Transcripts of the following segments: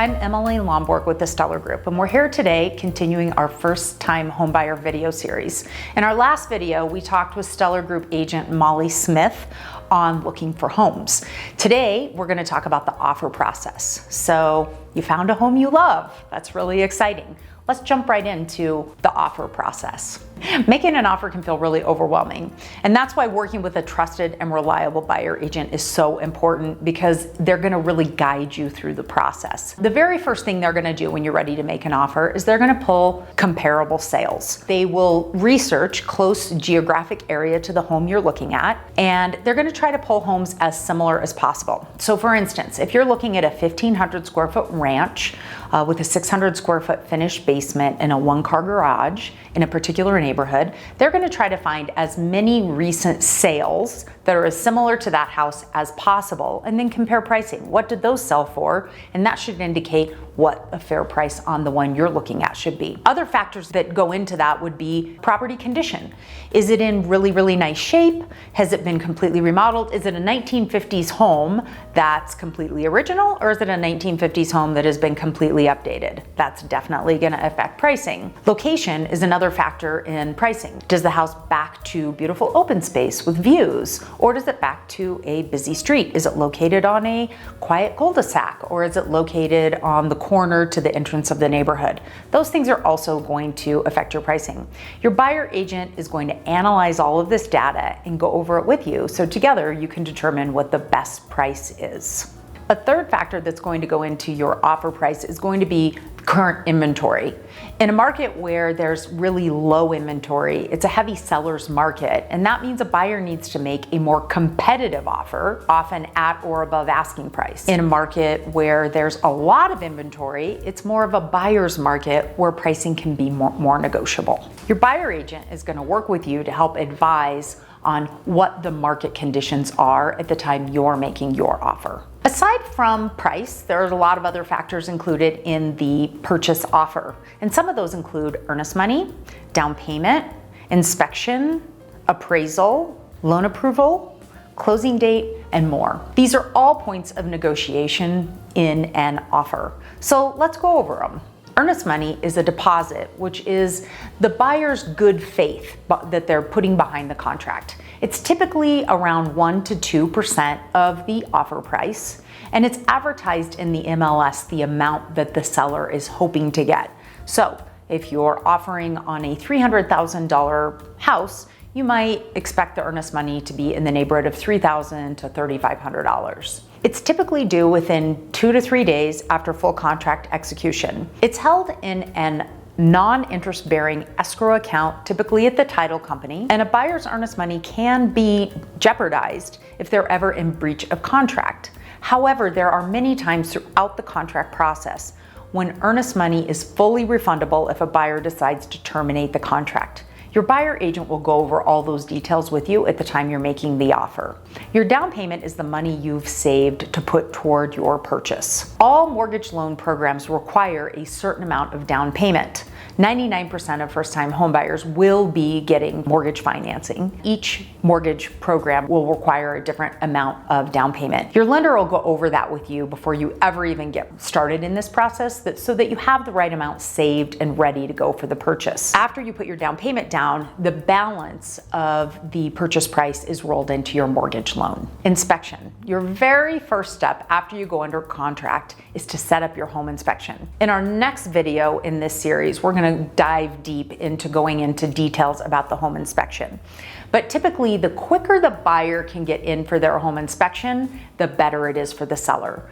I'm Emily Lonborg with the Steller Group, and we're here today continuing our First-Time Homebuyer video series. In our last video, we talked with Steller Group agent Molly Smith on looking for homes. Today, we're going to talk about the offer process. So you found a home you love. That's really exciting. Let's jump right into the offer process. Making an offer can feel really overwhelming, and that's why working with a trusted and reliable buyer agent is so important, because they're going to really guide you through the process. The very first thing they're going to do when you're ready to make an offer is they're going to pull comparable sales. They will research close geographic area to the home you're looking at, and they're going to try to pull homes as similar as possible. So for instance, if you're looking at a 1,500 square foot ranch with a 600 square foot finished basement and a one-car garage in a particular neighborhood, they're going to try to find as many recent sales that are as similar to that house as possible, and then compare pricing. What did those sell for? And that should indicate what a fair price on the one you're looking at should be. Other factors that go into that would be property condition. Is it in really, really nice shape? Has it been completely remodeled? Is it a 1950s home that's completely original, or is it a 1950s home that has been completely updated? That's definitely going to affect pricing. Location is another factor in pricing. Does the house back to beautiful open space with views, or does it back to a busy street? Is it located on a quiet cul-de-sac, or is it located on the corner to the entrance of the neighborhood? Those things are also going to affect your pricing. Your buyer agent is going to analyze all of this data and go over it with you, so together you can determine what the best price is. A third factor that's going to go into your offer price is going to be current inventory. In a market where there's really low inventory, it's a heavy seller's market, and that means a buyer needs to make a more competitive offer, often at or above asking price. In a market where there's a lot of inventory, it's more of a buyer's market where pricing can be more negotiable. Your buyer agent is going to work with you to help advise on what the market conditions are at the time you're making your offer. Aside from price, there are a lot of other factors included in the purchase offer. And some of those include earnest money, down payment, inspection, appraisal, loan approval, closing date, and more. These are all points of negotiation in an offer. So let's go over them. Earnest money is a deposit, which is the buyer's good faith that they're putting behind the contract. It's typically around 1 to 2% of the offer price, and it's advertised in the MLS the amount that the seller is hoping to get. So if you're offering on a $300,000 house, you might expect the earnest money to be in the neighborhood of $3,000 to $3,500. It's typically due within 2 to 3 days after full contract execution. It's held in an non-interest bearing escrow account, typically at the title company, and a buyer's earnest money can be jeopardized if they're ever in breach of contract. However, there are many times throughout the contract process when earnest money is fully refundable if a buyer decides to terminate the contract. Your buyer agent will go over all those details with you at the time you're making the offer. Your down payment is the money you've saved to put toward your purchase. All mortgage loan programs require a certain amount of down payment. 99% of first-time homebuyers will be getting mortgage financing. Each mortgage program will require a different amount of down payment. Your lender will go over that with you before you ever even get started in this process, so that you have the right amount saved and ready to go for the purchase. After you put your down payment down, the balance of the purchase price is rolled into your mortgage loan. Inspection. Your very first step after you go under contract is to set up your home inspection. In our next video in this series, we're going to dive deep into going into details about the home inspection. But typically, the quicker the buyer can get in for their home inspection, the better it is for the seller.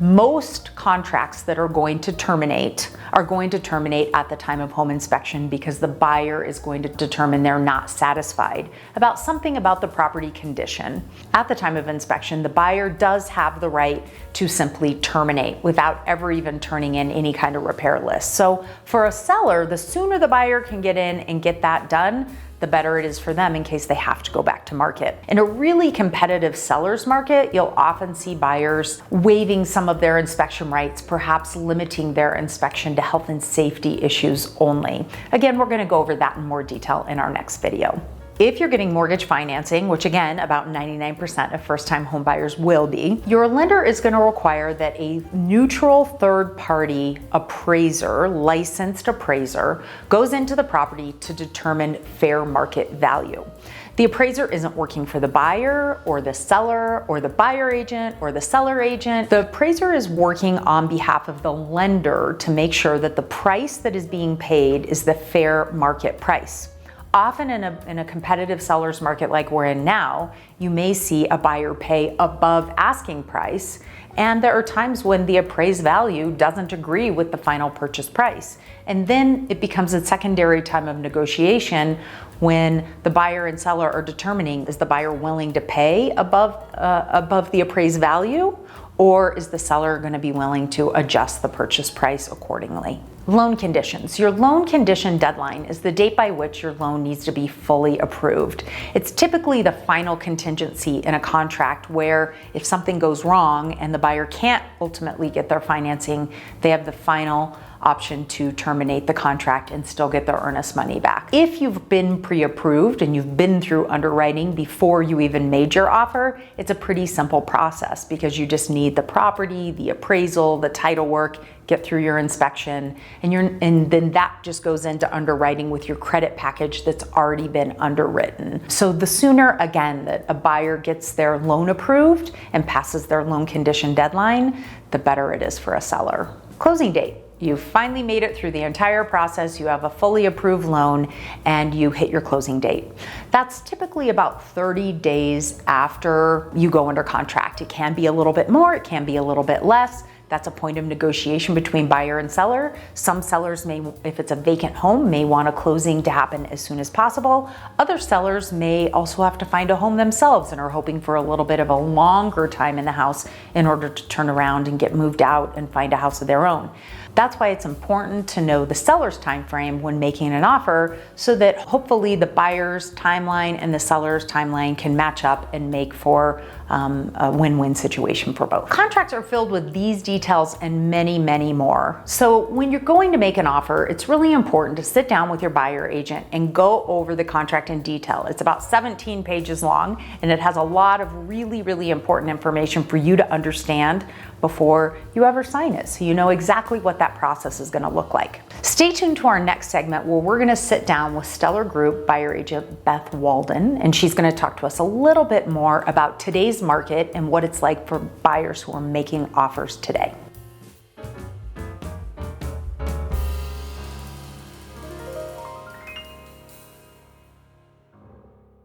Most contracts that are going to terminate at the time of home inspection, because the buyer is going to determine they're not satisfied about something about the property condition. At the time of inspection, the buyer does have the right to simply terminate without ever even turning in any kind of repair list. So for a seller, the sooner the buyer can get in and get that done, the better it is for them in case they have to go back to market. In a really competitive seller's market, you'll often see buyers waiving some of their inspection rights, perhaps limiting their inspection to health and safety issues only. Again, we're going to go over that in more detail in our next video. If you're getting mortgage financing, which again, about 99% of first-time home buyers will be, your lender is going to require that a neutral third-party appraiser, licensed appraiser, goes into the property to determine fair market value. The appraiser isn't working for the buyer or the seller or the buyer agent or the seller agent. The appraiser is working on behalf of the lender to make sure that the price that is being paid is the fair market price. Often in a competitive seller's market like we're in now, you may see a buyer pay above asking price, and there are times when the appraised value doesn't agree with the final purchase price. And then it becomes a secondary time of negotiation when the buyer and seller are determining, is the buyer willing to pay above the appraised value, or is the seller going to be willing to adjust the purchase price accordingly? Loan conditions. Your loan condition deadline is the date by which your loan needs to be fully approved. It's typically the final contingency in a contract where if something goes wrong and the buyer can't ultimately get their financing, they have the final option to terminate the contract and still get their earnest money back. If you've been pre-approved and you've been through underwriting before you even made your offer, it's a pretty simple process because you just need the property, the appraisal, the title work, get through your inspection, and then that just goes into underwriting with your credit package that's already been underwritten. So the sooner, again, that a buyer gets their loan approved and passes their loan condition deadline, the better it is for a seller. Closing date. You've finally made it through the entire process, you have a fully approved loan, and you hit your closing date. That's typically about 30 days after you go under contract. It can be a little bit more, it can be a little bit less. That's a point of negotiation between buyer and seller. Some sellers may, if it's a vacant home, may want a closing to happen as soon as possible. Other sellers may also have to find a home themselves and are hoping for a little bit of a longer time in the house in order to turn around and get moved out and find a house of their own. That's why it's important to know the seller's time frame when making an offer so that hopefully the buyer's timeline and the seller's timeline can match up and make for a win-win situation for both. Contracts are filled with these details and many, many more. So when you're going to make an offer, it's really important to sit down with your buyer agent and go over the contract in detail. It's about 17 pages long, and it has a lot of really, really important information for you to understand before you ever sign it, so you know exactly what that process is going to look like. Stay tuned to our next segment where we're going to sit down with Steller Group buyer agent Beth Walden, and she's going to talk to us a little bit more about today's market and what it's like for buyers who are making offers today.